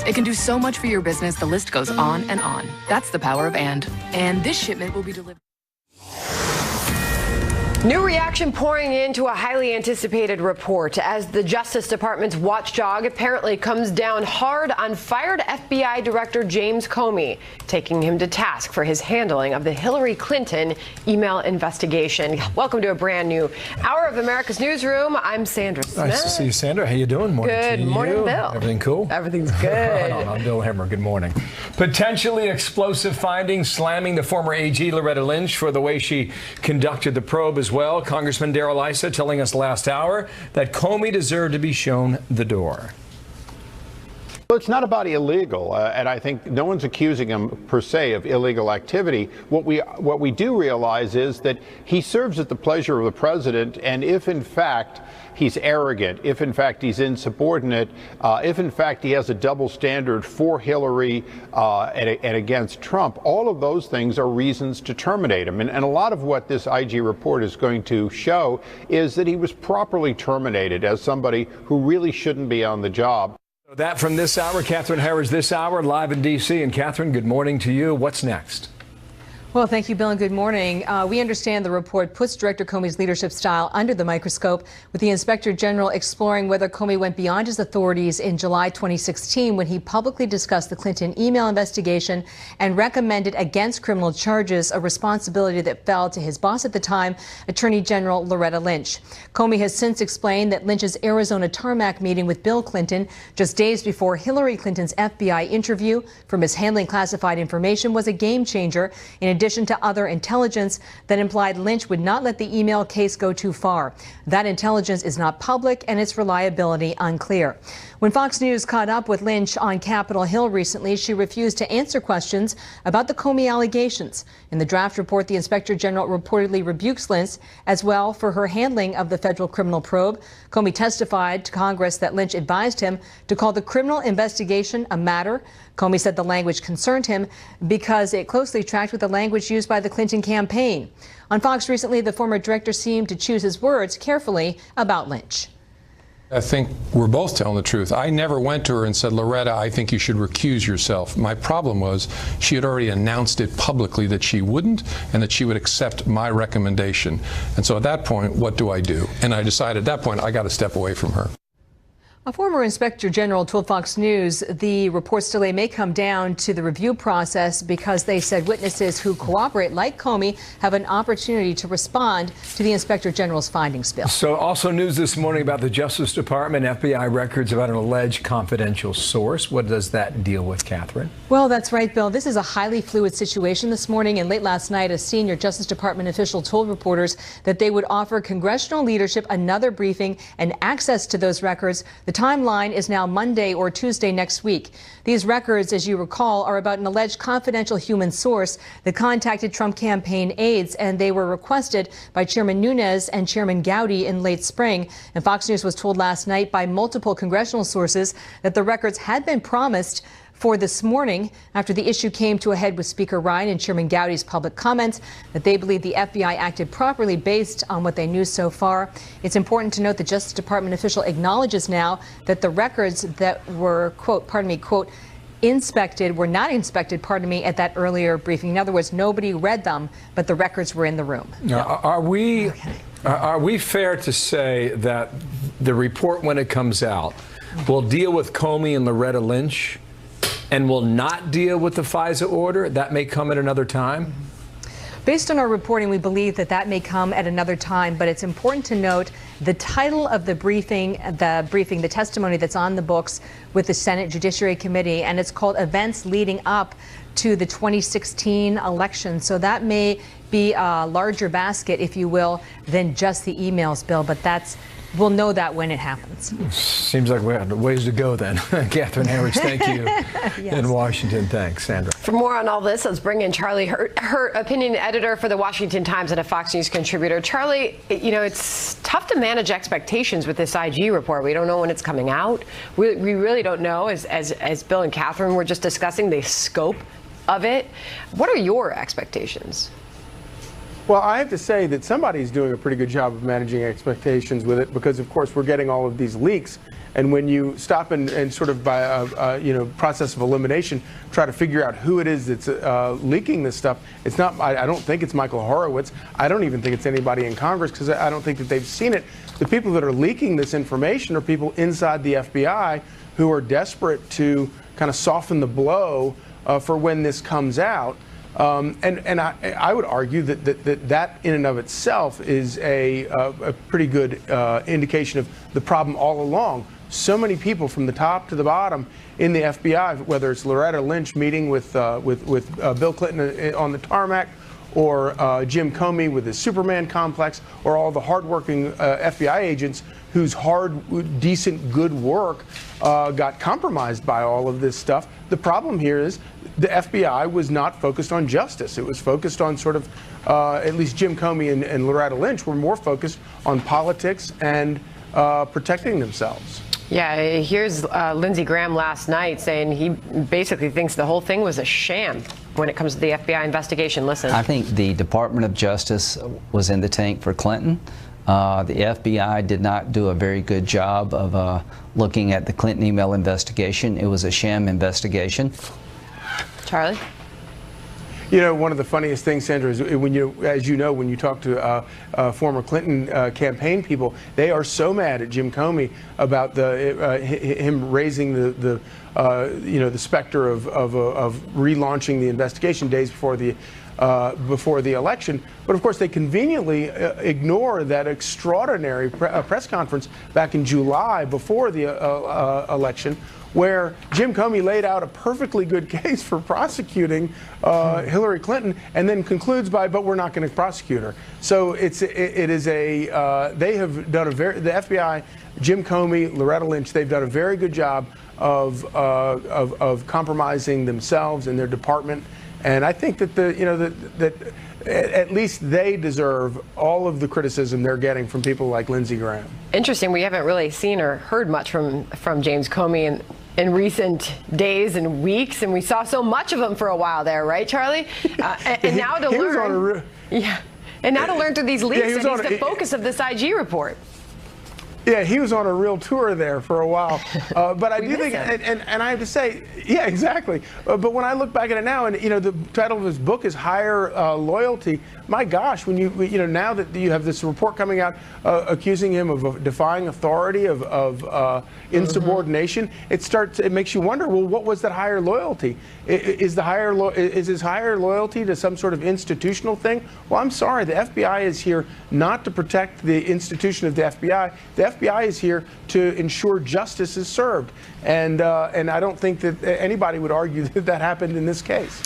It can do so much for your business, the list goes on and on. That's the power of and. And this shipment will be delivered. New reaction pouring into a highly anticipated report as the Justice Department's watchdog apparently comes down hard on fired FBI Director James Comey, taking him to task for his handling of the Hillary Clinton email investigation. Welcome to a brand new hour of America's Newsroom. I'm Sandra Smith. Nice to see you, Sandra. How you doing? Morning Good to you. morning, Bill. Everything cool? Everything's good. Right on. I'm Bill Hemmer. Good morning. Potentially explosive findings slamming the former AG Loretta Lynch for the way she conducted the probe as well. Congressman Darrell Issa telling us last hour that Comey deserved to be shown the door. Well, it's not about illegal, and I think no one's accusing him per se of illegal activity. What we do realize is that he serves at the pleasure of the president, and if in fact he's arrogant, if in fact he's insubordinate, if in fact he has a double standard for Hillary and against Trump, all of those things are reasons to terminate him. And a lot of what this IG report is going to show is that he was properly terminated as somebody who really shouldn't be on the job. That from this hour, Catherine Harris this hour, live in D.C. And Catherine, good morning to you. What's next? Well, thank you, Bill, and good morning. We understand the report puts Director Comey's leadership style under the microscope, with the Inspector General exploring whether Comey went beyond his authorities in July 2016 when he publicly discussed the Clinton email investigation and recommended against criminal charges, a responsibility that fell to his boss at the time, Attorney General Loretta Lynch. Comey has since explained that Lynch's Arizona tarmac meeting with Bill Clinton just days before Hillary Clinton's FBI interview for mishandling classified information was a game changer, in addition to other intelligence that implied Lynch would not let the email case go too far. That intelligence is not public and its reliability unclear. When Fox News caught up with Lynch on Capitol Hill recently, she refused to answer questions about the Comey allegations. In the draft report, the Inspector General reportedly rebukes Lynch as well for her handling of the federal criminal probe. Comey testified to Congress that Lynch advised him to call the criminal investigation a matter. Comey said the language concerned him because it closely tracked with the language used by the Clinton campaign. On Fox recently, the former director seemed to choose his words carefully about Lynch. I think we're both telling the truth. I never went to her and said, Loretta, I think you should recuse yourself. My problem was she had already announced it publicly that she wouldn't and that she would accept my recommendation. And so at that point, what do I do? And I decided at that point I got to step away from her. A former Inspector General told Fox News the report's delay may come down to the review process because they said witnesses who cooperate, like Comey, have an opportunity to respond to the Inspector General's findings, Bill. So also news this morning about the Justice Department, FBI records about an alleged confidential source. What does that deal with, Catherine? Well, that's right, Bill. This is a highly fluid situation this morning, and late last night, a senior Justice Department official told reporters that they would offer congressional leadership another briefing and access to those records. The timeline is now Monday or Tuesday next week. These records, as you recall, are about an alleged confidential human source that contacted Trump campaign aides, and they were requested by Chairman Nunes and Chairman Gowdy in late spring. And Fox News was told last night by multiple congressional sources that the records had been promised for this morning after the issue came to a head with Speaker Ryan and Chairman Gowdy's public comments that they believe the FBI acted properly based on what they knew so far. It's important to note the Justice Department official acknowledges now that the records that were, quote, inspected were not inspected, at that earlier briefing. In other words, nobody read them, but the records were in the room. Now, are we fair to say that the report, when it comes out, will deal with Comey and Loretta Lynch and will not deal with the FISA order? That may come at another time? Based on our reporting, we believe that that may come at another time, but it's important to note the title of the briefing, the testimony that's on the books with the Senate Judiciary Committee, and it's called Events Leading Up to the 2016 election. So that may be a larger basket, if you will, than just the emails, Bill, but we'll know that when it happens. Seems like we have ways to go then. Catherine Harris, thank you. Yes. In Washington. Thanks, Sandra. For more on all this, let's bring in Charlie Hurt, opinion editor for the Washington Times and a Fox News contributor. Charlie, you know, it's tough to manage expectations with this IG report. We don't know when it's coming out. We really don't know, as Bill and Catherine were just discussing, the scope of it. What are your expectations? Well, I have to say that somebody's doing a pretty good job of managing expectations with it, because, of course, we're getting all of these leaks. And when you stop and sort of by a process of elimination try to figure out who it is that's leaking this stuff, it's not. I don't think it's Michael Horowitz. I don't even think it's anybody in Congress, because I don't think that they've seen it. The people that are leaking this information are people inside the FBI who are desperate to kind of soften the blow for when this comes out. And I would argue that in and of itself is a pretty good indication of the problem all along. So many people from the top to the bottom in the FBI, whether it's Loretta Lynch meeting with Bill Clinton on the tarmac, or Jim Comey with his Superman complex, or all the hardworking FBI agents whose hard, decent, good work got compromised by all of this stuff. The problem here is the FBI was not focused on justice. It was focused on sort of, at least Jim Comey and Loretta Lynch were more focused on politics and protecting themselves. Yeah, here's Lindsey Graham last night saying he basically thinks the whole thing was a sham when it comes to the FBI investigation. Listen. I think the Department of Justice was in the tank for Clinton. The FBI did not do a very good job of looking at the Clinton email investigation. It was a sham investigation. Charlie? You know, one of the funniest things, Sandra, is when as you know, when you talk to former Clinton campaign people, they are so mad at Jim Comey about him raising the specter of relaunching the investigation days before the election. But of course, they conveniently ignore that extraordinary press conference back in July before the election, where Jim Comey laid out a perfectly good case for prosecuting Hillary Clinton, and then concludes by, but we're not going to prosecute her. So they have done the FBI, Jim Comey, Loretta Lynch, they've done a very good job of compromising themselves and their department. And I think that that at least they deserve all of the criticism they're getting from people like Lindsey Graham. Interesting. We haven't really seen or heard much from James Comey in recent days and weeks, and we saw so much of him for a while there, right, Charlie? And now to learn, and now to learn through these leaks, and he's the focus of this IG report. Yeah, he was on a real tour there for a while. But I do think, and I have to say, yeah, exactly. But when I look back at it now, and the title of his book is Higher Loyalty. My gosh, when now that you have this report coming out accusing him of defying authority, of insubordination, it makes you wonder, well, what was that higher loyalty? Is his higher loyalty to some sort of institutional thing? Well, I'm sorry, the FBI is here not to protect the institution of the FBI. The FBI is here to ensure justice is served, and I don't think that anybody would argue that happened in this case.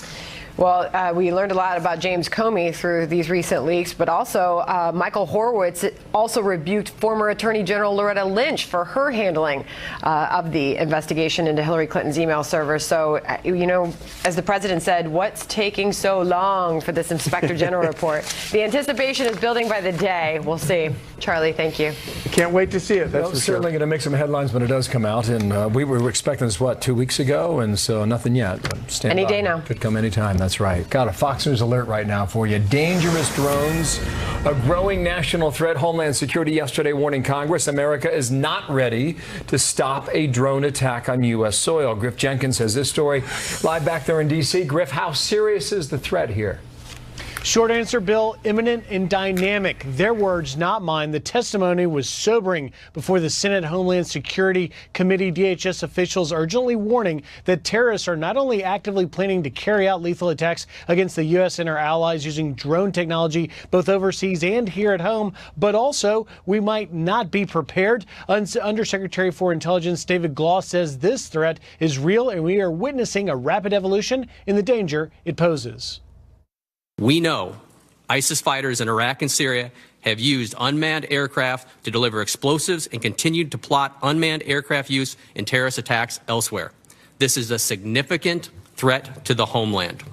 Well, we learned a lot about James Comey through these recent leaks, but also Michael Horowitz also rebuked former Attorney General Loretta Lynch for her handling of the investigation into Hillary Clinton's email servers. So, as the president said, what's taking so long for this Inspector General report? The anticipation is building by the day. We'll see. Charlie, thank you. Can't wait to see it. That's certainly going to make some headlines when it does come out. And we were expecting this, 2 weeks ago? And so nothing yet. But any day now. Could come anytime. That's right. Got a Fox News alert right now for you. Dangerous drones, a growing national threat. Homeland Security yesterday warning Congress America is not ready to stop a drone attack on U.S. soil. Griff Jenkins has this story live back there in D.C. Griff, how serious is the threat here? Short answer, Bill, imminent and dynamic. Their words, not mine. The testimony was sobering before the Senate Homeland Security Committee. DHS officials urgently warning that terrorists are not only actively planning to carry out lethal attacks against the U.S. and our allies using drone technology, both overseas and here at home, but also we might not be prepared. Undersecretary for Intelligence David Gloss says this threat is real and we are witnessing a rapid evolution in the danger it poses. We know ISIS fighters in Iraq and Syria have used unmanned aircraft to deliver explosives and continued to plot unmanned aircraft use in terrorist attacks elsewhere. This is a significant threat to the homeland.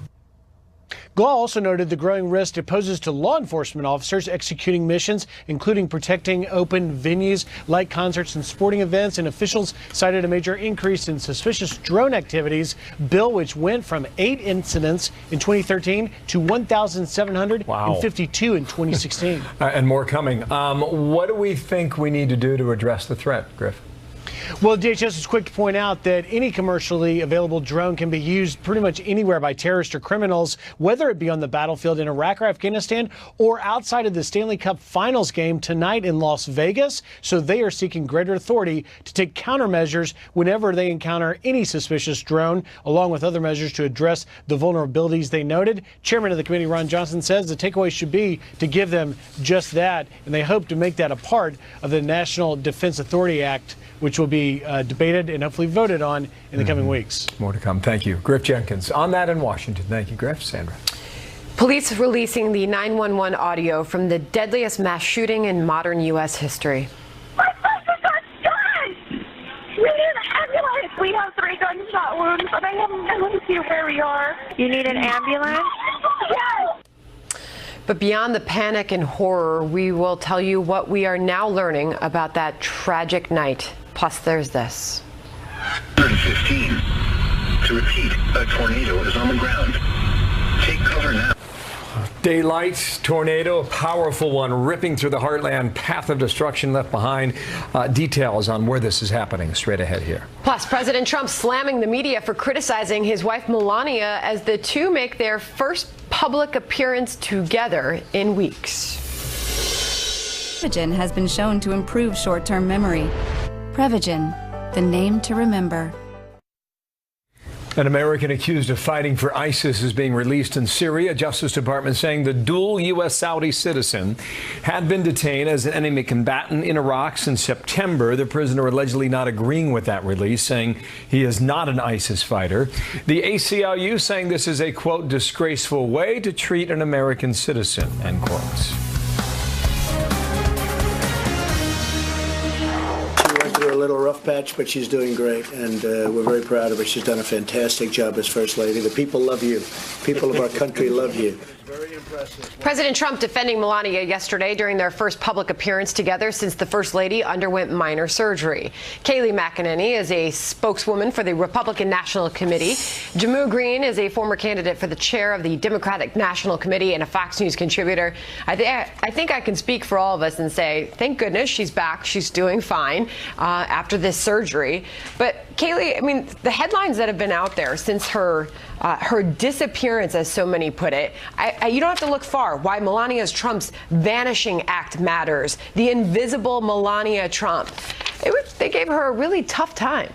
Gaw also noted the growing risk it poses to law enforcement officers executing missions, including protecting open venues like concerts and sporting events, and officials cited a major increase in suspicious drone activities, Bill, which went from 8 incidents in 2013 to 1,752 in 2016. And more coming. What do we think we need to do to address the threat, Griff? Well, DHS is quick to point out that any commercially available drone can be used pretty much anywhere by terrorists or criminals, whether it be on the battlefield in Iraq or Afghanistan or outside of the Stanley Cup Finals game tonight in Las Vegas. So they are seeking greater authority to take countermeasures whenever they encounter any suspicious drone, along with other measures to address the vulnerabilities they noted. Chairman of the committee, Ron Johnson, says the takeaway should be to give them just that, and they hope to make that a part of the National Defense Authority Act, which will be debated and hopefully voted on in the coming weeks. More to come. Thank you. Griff Jenkins on that in Washington. Thank you, Griff. Sandra. Police releasing the 911 audio from the deadliest mass shooting in modern U.S. history. My sister got shot! We need an ambulance! We have 3 gunshot wounds, but I have no idea where we are. You need an ambulance? Yes! But beyond the panic and horror, we will tell you what we are now learning about that tragic night. Plus, there's this. 115. To repeat, a tornado is on the ground. Take cover now. Daylight tornado, a powerful one ripping through the heartland, path of destruction left behind. Details on where this is happening straight ahead here. Plus, President Trump slamming the media for criticizing his wife Melania as the two make their first public appearance together in weeks. Prevagen has been shown to improve short-term memory. Prevagen, the name to remember. An American accused of fighting for ISIS is being released in Syria. Justice Department saying the dual U.S.-Saudi citizen had been detained as an enemy combatant in Iraq since September. The prisoner allegedly not agreeing with that release, saying he is not an ISIS fighter. The ACLU saying this is a, quote, disgraceful way to treat an American citizen, end quote. Through a little rough patch, but she's doing great, and we're very proud of her. She's done a fantastic job as First Lady. The people love you. People of our country love you. Very impressive. President Trump defending Melania yesterday during their first public appearance together since the First Lady underwent minor surgery. Kayleigh McEnany is a spokeswoman for the Republican National Committee. Jammu Green is a former candidate for the chair of the Democratic National Committee and a Fox News contributor. I think I can speak for all of us and say, thank goodness she's back. She's doing fine after this surgery. But Kayleigh, I mean, the headlines that have been out there since her disappearance, as so many put it, you don't have to look far. Why Melania Trump's vanishing act matters. The invisible Melania Trump. They gave her a really tough time.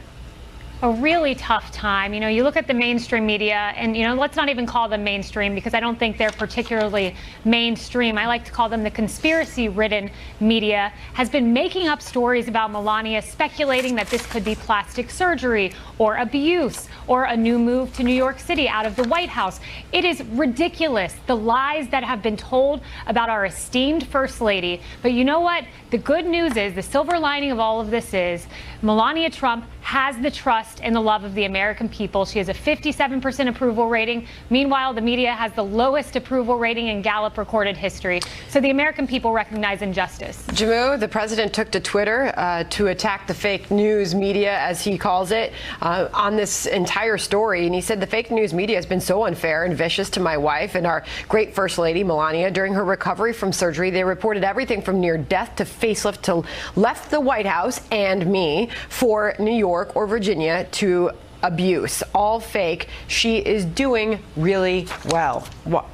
A really tough time. You know, you look at the mainstream media, and, you know, let's not even call them mainstream because I don't think they're particularly mainstream. I like to call them the conspiracy-ridden media, has been making up stories about Melania, speculating that this could be plastic surgery or abuse or a new move to New York City out of the White House. It is ridiculous, the lies that have been told about our esteemed First Lady. But you know what? The good news is, the silver lining of all of this is, Melania Trump has the trust and the love of the American people. She has a 57% approval rating. Meanwhile, the media has the lowest approval rating in Gallup recorded history. So the American people recognize injustice. Jammu, the president took to Twitter to attack the fake news media, as he calls it, on this entire story. And he said the fake news media has been so unfair and vicious to my wife and our great First Lady, Melania, during her recovery from surgery. They reported everything from near death to facelift to left the White House and me for New York or Virginia to abuse. All fake. She is doing really well.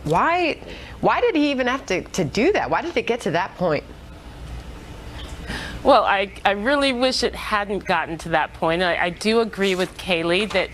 Why did he even have to do that? Why did it get to that point? Well, I really wish it hadn't gotten to that point. I do agree with Kayleigh that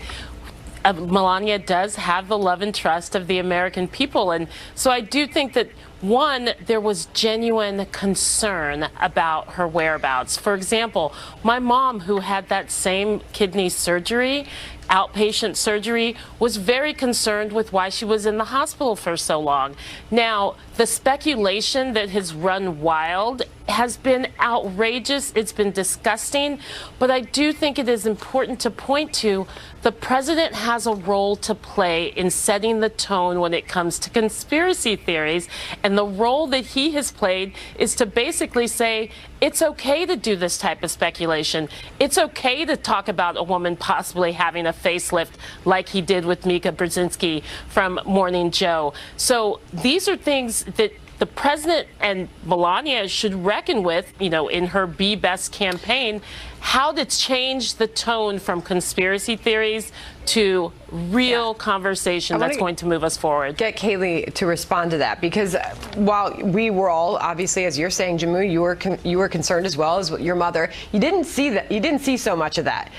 Melania does have the love and trust of the American people. And so I do think that One, there was genuine concern about her whereabouts. For example, my mom, who had that same kidney surgery, outpatient surgery, was very concerned with why she was in the hospital for so long. Now, the speculation that has run wild has been outrageous. It's been disgusting. But I do think it is important to point to the president has a role to play in setting the tone when it comes to conspiracy theories. And the role that he has played is to basically say, it's okay to do this type of speculation. It's okay to talk about a woman possibly having a facelift like he did with Mika Brzezinski from Morning Joe. So these are things that the president and Melania should reckon with, you know, in her Be Best campaign, how to change the tone from conspiracy theories to real conversation that's going to move us forward. Get Kaylee to respond to that, because while we were all, obviously, as you're saying, Jamu, you were concerned as well as your mother. You didn't see that. You didn't see so much of that.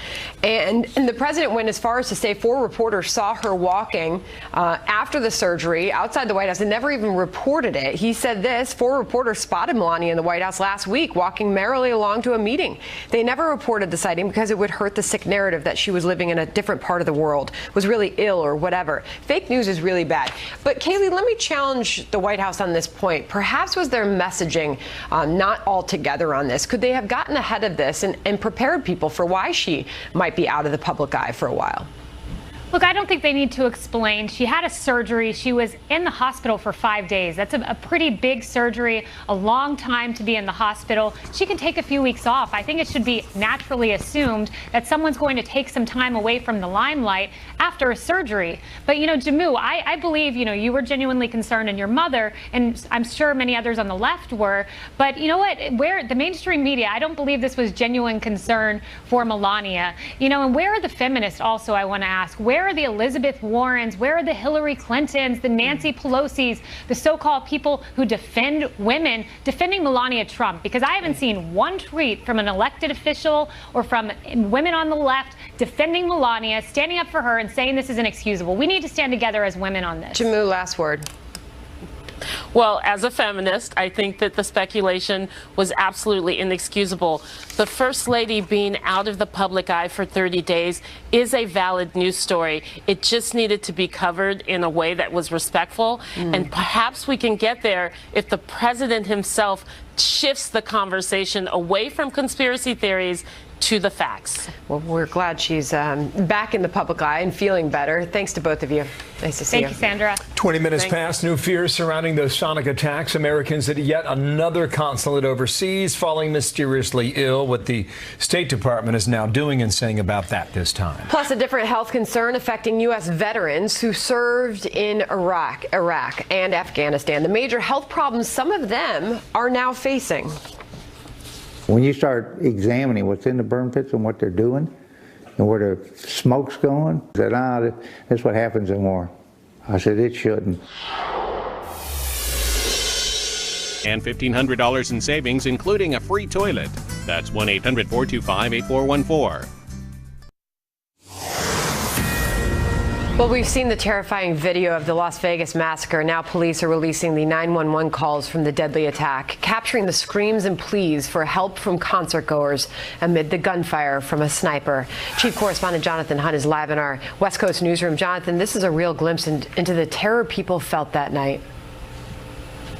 And the president went as far as to say 4 reporters saw her walking after the surgery outside the White House and never even reported it. He said this: 4 reporters spotted Melania in the White House last week walking merrily along to a meeting. They never reported the sighting because it would hurt the sick narrative that she was living in a different part of the world, was really ill or whatever. Fake news is really bad. But Kaylee, let me challenge the White House on this point. Perhaps was their messaging not all together on this? Could they have gotten ahead of this and prepared people for why she might be out of the public eye for a while? Look, I don't think they need to explain. She had a surgery. She was in the hospital for 5 days. That's a pretty big surgery, a long time to be in the hospital. She can take a few weeks off. I think it should be naturally assumed that someone's going to take some time away from the limelight after a surgery. But, you know, Jamu, I believe, you know, you were genuinely concerned, and your mother, and I'm sure many others on the left were. But you know what? Where the mainstream media, I don't believe this was genuine concern for Melania. You know, and where are the feminists also, I want to ask? Where are the Elizabeth Warrens? Where are the Hillary Clintons, the Nancy Pelosi's, the so-called people who defend women, defending Melania Trump? Because I haven't seen one tweet from an elected official or from women on the left defending Melania, standing up for her and saying this is inexcusable. We need to stand together as women on this. Jamu, last word. Well, as a feminist, I think that the speculation was absolutely inexcusable. The First Lady being out of the public eye for 30 days is a valid news story. It just needed to be covered in a way that was respectful. And perhaps we can get there if the president himself shifts the conversation away from conspiracy theories to the facts. Well, we're glad she's back in the public eye and feeling better. Thanks to both of you. Nice to see you. Thank you, Sandra. 20 minutes past, new fears surrounding those sonic attacks. Americans at yet another consulate overseas falling mysteriously ill. What the State Department is now doing and saying about that this time. Plus, a different health concern affecting U.S. veterans who served in Iraq and Afghanistan. The major health problems some of them are now facing. When you start examining what's in the burn pits and what they're doing and where the smoke's going, I said, that's what happens in war. I said, it shouldn't. And $1,500 in savings, including a free toilet. That's 1-800-425-8414. Well, we've seen the terrifying video of the Las Vegas massacre. Now police are releasing the 911 calls from the deadly attack, capturing the screams and pleas for help from concertgoers amid the gunfire from a sniper. Chief Correspondent Jonathan Hunt is live in our West Coast newsroom. Jonathan, this is a real glimpse into the terror people felt that night.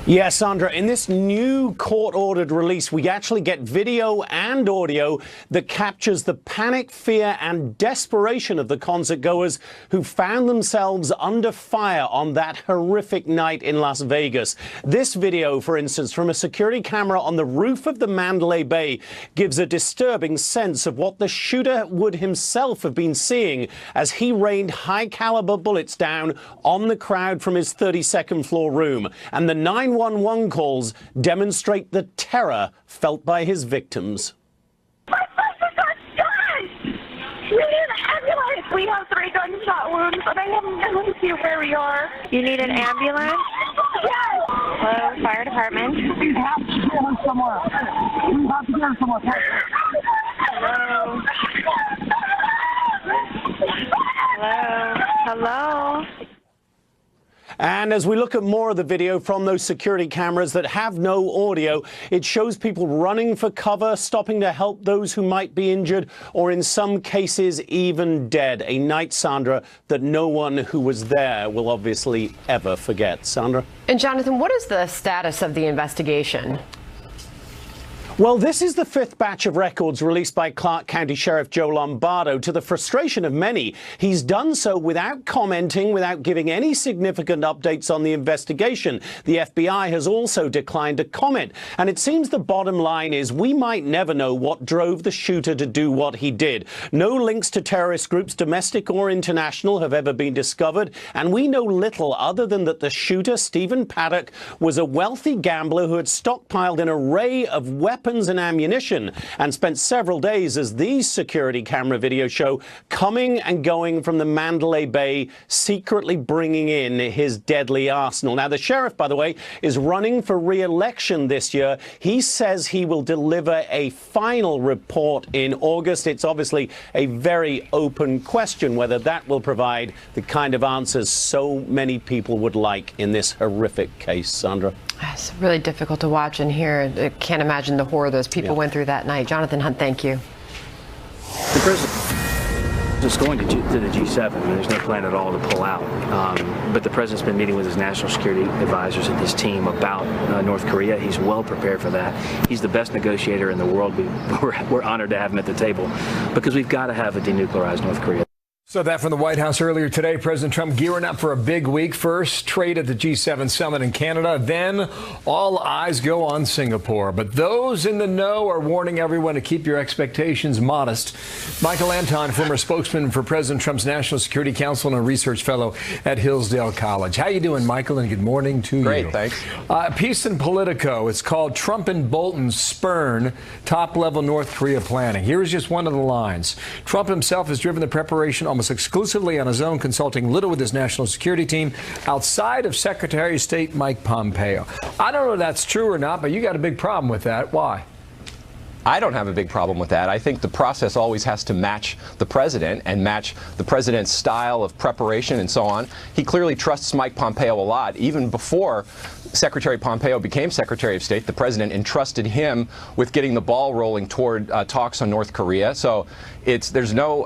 Yes, Sandra, in this new court-ordered release, we actually get video and audio that captures the panic, fear and desperation of the concert-goers who found themselves under fire on that horrific night in Las Vegas. This video, for instance, from a security camera on the roof of the Mandalay Bay gives a disturbing sense of what the shooter would himself have been seeing as he rained high-caliber bullets down on the crowd from his 32nd floor room. And the 911 calls demonstrate the terror felt by his victims. My sister got shot! We need an ambulance! We have 3 gunshot wounds, and I have no idea where we are. You need an ambulance? Yes! Hello, fire department. We have to get her somewhere. We have to get her somewhere. Hello? Hello? Hello? And as we look at more of the video from those security cameras that have no audio, it shows people running for cover, stopping to help those who might be injured, or in some cases even dead. A night, Sandra, that no one who was there will obviously ever forget. Sandra? And Jonathan, what is the status of the investigation? Well, this is the fifth batch of records released by Clark County Sheriff Joe Lombardo. To the frustration of many, he's done so without commenting, without giving any significant updates on the investigation. The FBI has also declined to comment. And it seems the bottom line is we might never know what drove the shooter to do what he did. No links to terrorist groups, domestic or international, have ever been discovered. And we know little other than that the shooter, Stephen Paddock, was a wealthy gambler who had stockpiled an array of weapons and ammunition and spent several days, as these security camera videos show, coming and going from the Mandalay Bay, secretly bringing in his deadly arsenal. Now, the sheriff, by the way, is running for re-election this year. He says he will deliver a final report in August. It's obviously a very open question whether that will provide the kind of answers so many people would like in this horrific case. Sandra? It's really difficult to watch and hear. I can't imagine the horror those people went through that night. Jonathan Hunt, thank you. The president is going to the G7. I mean, there's no plan at all to pull out. But the president's been meeting with his national security advisors and his team about North Korea. He's well prepared for that. He's the best negotiator in the world. We're honored to have him at the table because we've got to have a denuclearized North Korea. So that from the White House earlier today, President Trump gearing up for a big week. First, trade at the G7 summit in Canada. Then all eyes go on Singapore. But those in the know are warning everyone to keep your expectations modest. Michael Anton, former spokesman for President Trump's National Security Council and a research fellow at Hillsdale College. How you doing, Michael? And good morning to you. Great, thanks. Piece in Politico. It's called Trump and Bolton spurn top-level North Korea planning. Here's just one of the lines. Trump himself has driven the preparation almost exclusively on his own, consulting little with his national security team outside of Secretary of State Mike Pompeo. I don't know if that's true or not, but you got a big problem with that. Why? I don't have a big problem with that. I think the process always has to match the president and match the president's style of preparation and so on. He clearly trusts Mike Pompeo a lot. Even before Secretary Pompeo became Secretary of State, the president entrusted him with getting the ball rolling toward talks on North Korea. So there's no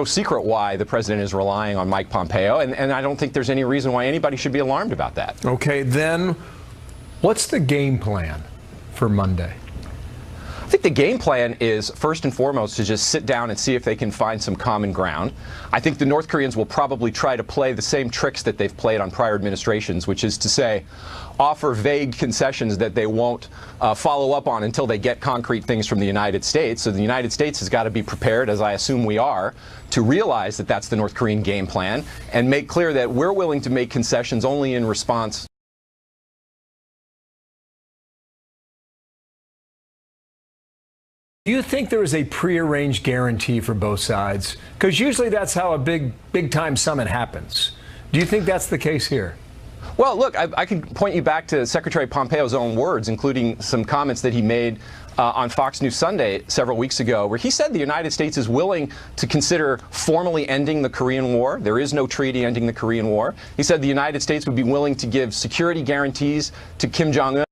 secret why the president is relying on Mike Pompeo, and I don't think there's any reason why anybody should be alarmed about that. Okay, then what's the game plan for Monday? I think the game plan is, first and foremost, to just sit down and see if they can find some common ground. I think the North Koreans will probably try to play the same tricks that they've played on prior administrations, which is to say, offer vague concessions that they won't follow up on until they get concrete things from the United States. So the United States has got to be prepared, as I assume we are, to realize that that's the North Korean game plan and make clear that we're willing to make concessions only in response. Do you think there is a prearranged guarantee for both sides? Because usually that's how a big-time summit happens. Do you think that's the case here? Well, look, I can point you back to Secretary Pompeo's own words, including some comments that he made on Fox News Sunday several weeks ago, where he said the United States is willing to consider formally ending the Korean War. There is no treaty ending the Korean War. He said the United States would be willing to give security guarantees to Kim Jong-un.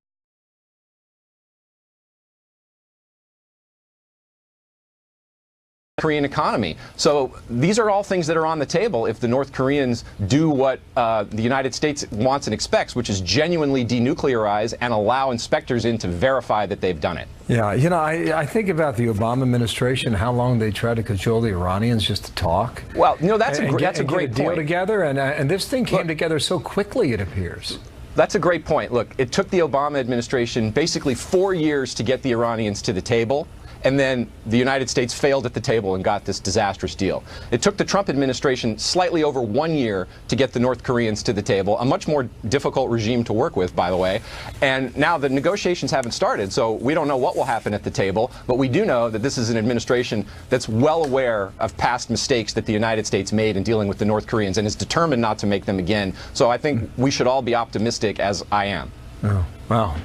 Korean economy. So these are all things that are on the table if the North Koreans do what the United States wants and expects, which is genuinely denuclearize and allow inspectors in to verify that they've done it. Yeah, you know, I think about the Obama administration, how long they tried to cajole the Iranians just to talk. Well, you know, that's a great deal point. Together, and this thing came together so quickly, it appears. That's a great point. Look, it took the Obama administration basically 4 years to get the Iranians to the table. And then the United States failed at the table and got this disastrous deal. It took the Trump administration slightly over 1 year to get the North Koreans to the table, a much more difficult regime to work with, by the way. And now the negotiations haven't started, so we don't know what will happen at the table, but we do know that this is an administration that's well aware of past mistakes that the United States made in dealing with the North Koreans and is determined not to make them again. So I think we should all be optimistic, as I am. Oh, wow.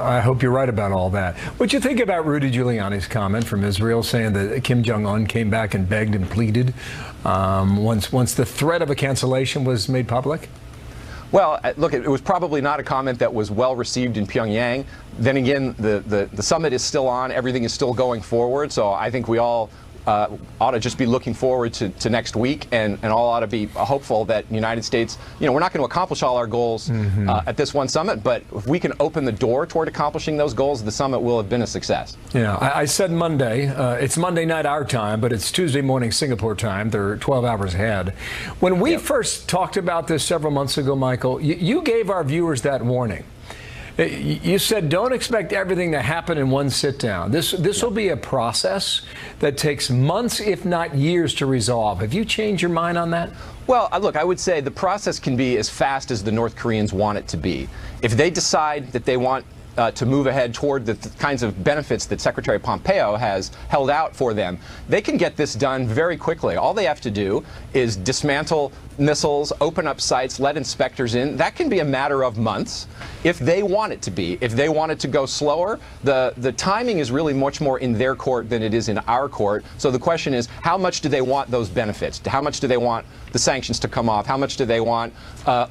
I hope you're right about all that. What'd you think about Rudy Giuliani's comment from Israel saying that Kim Jong-un came back and begged and pleaded once the threat of a cancellation was made public? Well, look, it was probably not a comment that was well received in Pyongyang. Then again, the summit is still on. Everything is still going forward. So I think we all ought to just be looking forward to next week, and all ought to be hopeful that the United States, we're not going to accomplish all our goals at this one summit, but if we can open the door toward accomplishing those goals, the summit will have been a success. Yeah, I said Monday. It's Monday night our time, but it's Tuesday morning Singapore time. They're 12 hours ahead. When we first talked about this several months ago, Michael, you gave our viewers that warning. You said don't expect everything to happen in one sit down. This will be a process that takes months, if not years, to resolve. Have you changed your mind on that? Well, look, I would say the process can be as fast as the North Koreans want it to be. If they decide that they want to move ahead toward the kinds of benefits that Secretary Pompeo has held out for them, they can get this done very quickly. All they have to do is dismantle missiles, open up sites, let inspectors in. That can be a matter of months if they want it to be. If they want it to go slower, the timing is really much more in their court than it is in our court. So the question is, how much do they want those benefits? How much do they want the sanctions to come off? How much do they want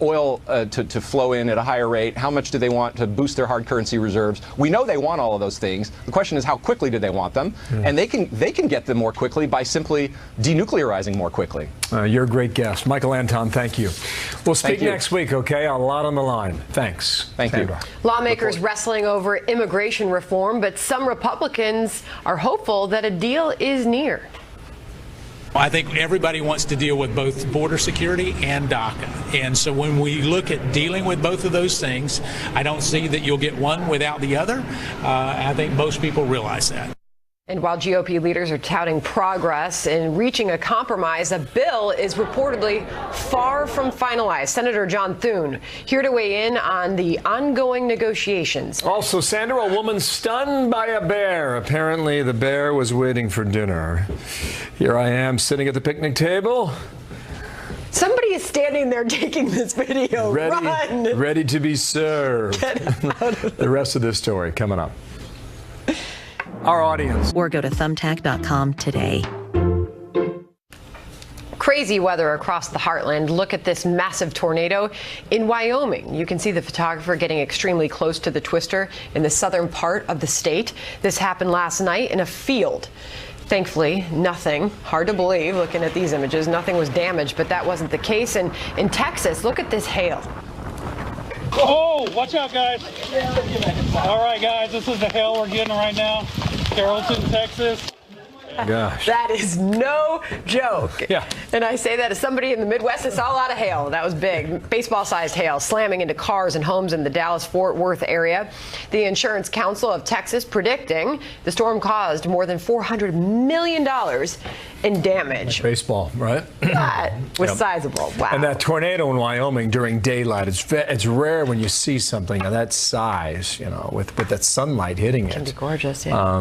oil to flow in at a higher rate? How much do they want to boost their hard currency reserves? We know they want all of those things. The question is, how quickly do they want them? And they can get them more quickly by simply denuclearizing more quickly. You're a great guest. Michael Anton, thank you. We'll speak next week, okay? A lot on the line. Thanks. Thank you. Lawmakers wrestling over immigration reform, but some Republicans are hopeful that a deal is near. I think everybody wants to deal with both border security and DACA. And so when we look at dealing with both of those things, I don't see that you'll get one without the other. I think most people realize that. And while GOP leaders are touting progress in reaching a compromise, a bill is reportedly far from finalized. Senator John Thune here to weigh in on the ongoing negotiations. Also, Sandra, a woman stunned by a bear. Apparently, the bear was waiting for dinner. Here I am sitting at the picnic table. Somebody is standing there taking this video. Ready to be served. The rest of this story coming up. Our audience. Or go to thumbtack.com today. Crazy weather across the heartland. Look at this massive tornado in Wyoming. You can see the photographer getting extremely close to the twister in the southern part of the state. This happened last night in a field. Thankfully, nothing, hard to believe looking at these images, nothing was damaged, but that wasn't the case. And in Texas, look at this hail. Oh, watch out, guys. All right, guys, this is the hail we're getting right now. Carrollton, Texas. Gosh. That is no joke. Yeah. And I say that as somebody in the Midwest that saw a lot of hail. That was big. Baseball-sized hail slamming into cars and homes in the Dallas-Fort Worth area. The Insurance Council of Texas predicting the storm caused more than $400 million in damage. Baseball, right? That was sizable. Wow. And that tornado in Wyoming during daylight, it's rare when you see something of that size, with that sunlight hitting it. It can be gorgeous, yeah.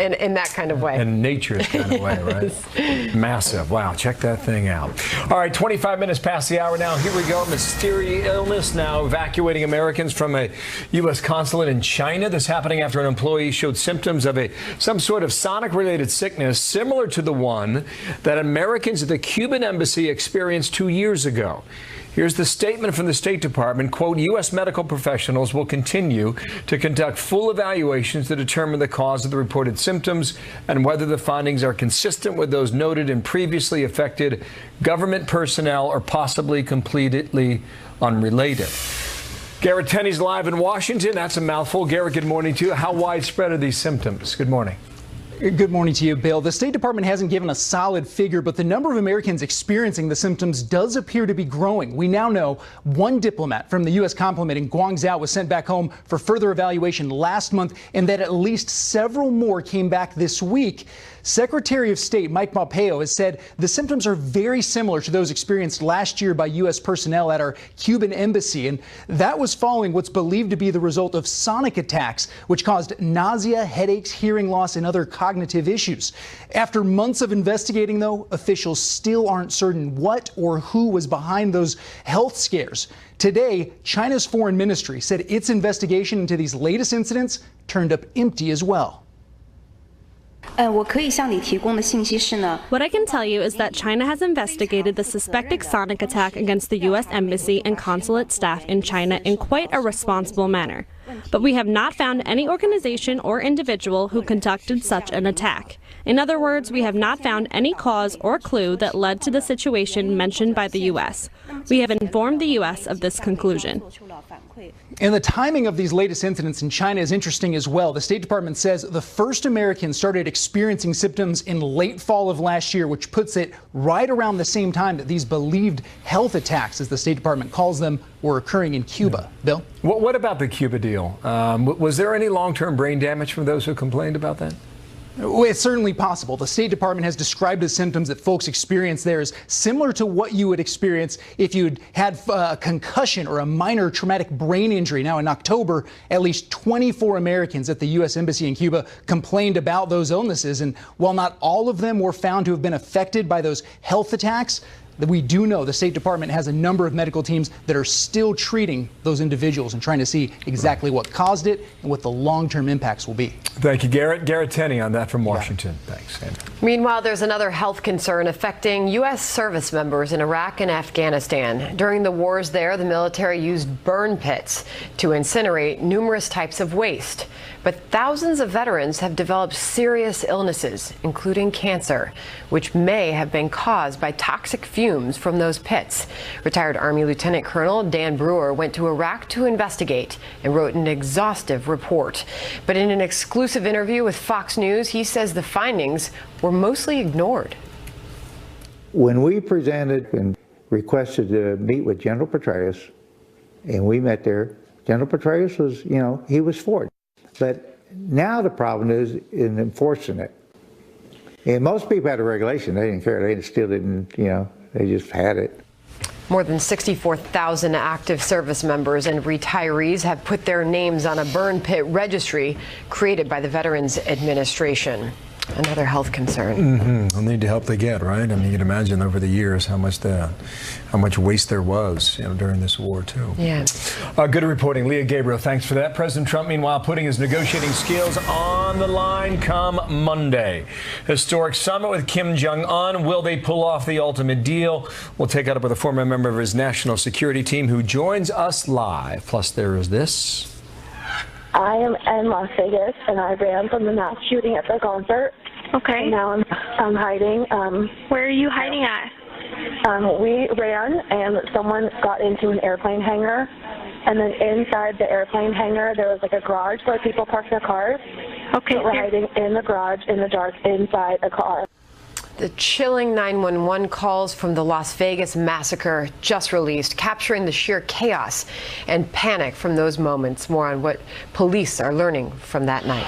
In that kind of way. In nature's kind of way, right? Massive. Wow, check that thing out. All right, 25 minutes past the hour now. Here we go. Mysterious illness now evacuating Americans from a U.S. consulate in China. This happening after an employee showed symptoms of some sort of sonic-related sickness similar to the one that Americans at the Cuban embassy experienced 2 years ago. Here's the statement from the State Department, quote, U.S. medical professionals will continue to conduct full evaluations to determine the cause of the reported symptoms and whether the findings are consistent with those noted in previously affected government personnel or possibly completely unrelated. Garrett Tenney's live in Washington. That's a mouthful. Garrett, good morning to you. How widespread are these symptoms? Good morning. Good morning to you, Bill. The State Department hasn't given a solid figure, but the number of Americans experiencing the symptoms does appear to be growing. We now know one diplomat from the U.S. consulate in Guangzhou was sent back home for further evaluation last month, and that at least several more came back this week. Secretary of State Mike Pompeo has said the symptoms are very similar to those experienced last year by U.S. personnel at our Cuban embassy, and that was following what's believed to be the result of sonic attacks, which caused nausea, headaches, hearing loss, and other cognitive issues. After months of investigating, though, officials still aren't certain what or who was behind those health scares. Today, China's foreign ministry said its investigation into these latest incidents turned up empty as well. What I can tell you is that China has investigated the suspected sonic attack against the U.S. Embassy and consulate staff in China in quite a responsible manner. But we have not found any organization or individual who conducted such an attack. In other words, we have not found any cause or clue that led to the situation mentioned by the U.S. We have informed the U.S. of this conclusion. And the timing of these latest incidents in China is interesting as well. The State Department says the first Americans started experiencing symptoms in late fall of last year, which puts it right around the same time that these believed health attacks, as the State Department calls them, were occurring in Cuba. Bill? What about the Cuba deal? Was there any long-term brain damage from those who complained about that? Well, it's certainly possible. The State Department has described the symptoms that folks experience there as similar to what you would experience if you'd had a concussion or a minor traumatic brain injury. Now, in October, at least 24 Americans at the U.S. Embassy in Cuba complained about those illnesses. And while not all of them were found to have been affected by those health attacks, that we do know the State Department has a number of medical teams that are still treating those individuals and trying to see exactly what caused it and what the long-term impacts will be. Thank you, Garrett. Garrett Tenney on that from Washington. Thanks, Andrew. Meanwhile, there's another health concern affecting U.S. service members in Iraq and Afghanistan. During the wars there, the military used burn pits to incinerate numerous types of waste. But thousands of veterans have developed serious illnesses, including cancer, which may have been caused by toxic fumes from those pits. Retired Army Lieutenant Colonel Dan Brewer went to Iraq to investigate and wrote an exhaustive report. But in an exclusive interview with Fox News, he says the findings were mostly ignored. When we presented and requested to meet with General Petraeus, and we met there, General Petraeus was, he was for it. But now the problem is in enforcing it. And most people had a regulation. They didn't care. They still didn't, they just had it. More than 64,000 active service members and retirees have put their names on a burn pit registry created by the Veterans Administration. Another health concern. They'll need the help they get, right? I mean, you can imagine over the years how much waste there was, during this war too. Yeah. Good reporting, Leah Gabriel. Thanks for that. President Trump, meanwhile, putting his negotiating skills on the line come Monday. Historic summit with Kim Jong-un. Will they pull off the ultimate deal? We'll take it up with a former member of his national security team who joins us live. Plus, there is this. I am in Las Vegas, and I ran from the mass shooting at the concert. Okay. And now I'm hiding. Where are you hiding at? We ran, and someone got into an airplane hangar. And then inside the airplane hangar, there was like a garage where people park their cars. Okay. So we're hiding in the garage, in the dark, inside a car. The chilling 911 calls from the Las Vegas massacre just released, capturing the sheer chaos and panic from those moments. More on what police are learning from that night.